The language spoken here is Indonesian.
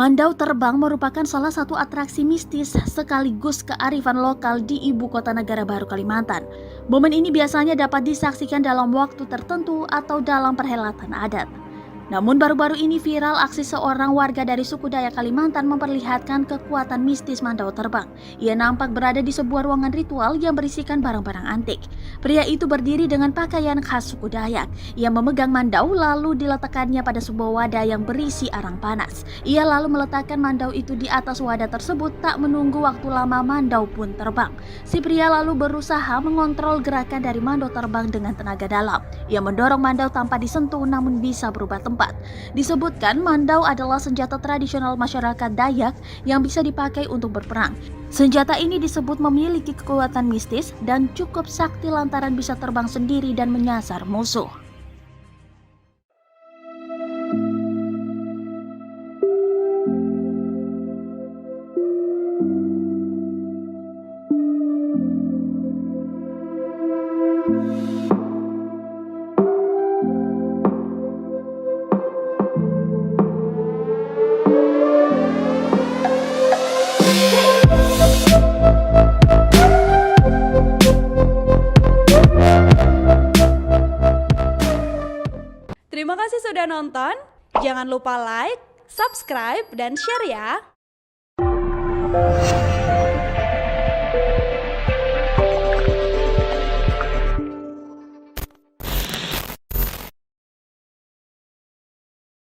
Mandau terbang merupakan salah satu atraksi mistis sekaligus kearifan lokal di ibu kota negara baru Kalimantan. Momen ini biasanya dapat disaksikan dalam waktu tertentu atau dalam perhelatan adat. Namun baru-baru ini viral aksi seorang warga dari suku Dayak Kalimantan memperlihatkan kekuatan mistis mandau terbang. Ia nampak berada di sebuah ruangan ritual yang berisikan barang-barang antik. Pria itu berdiri dengan pakaian khas suku Dayak. Ia memegang mandau lalu diletakkannya pada sebuah wadah yang berisi arang panas. Ia lalu meletakkan mandau itu di atas wadah tersebut, tak menunggu waktu lama mandau pun terbang. Si pria lalu berusaha mengontrol gerakan dari mandau terbang dengan tenaga dalam. Ia mendorong mandau tanpa disentuh namun bisa berubah tempat. Disebutkan mandau adalah senjata tradisional masyarakat Dayak yang bisa dipakai untuk berperang. Senjata ini disebut memiliki kekuatan mistis dan cukup sakti lantaran bisa terbang sendiri dan menyasar musuh. Terima kasih sudah nonton. Jangan lupa like, subscribe, dan share ya.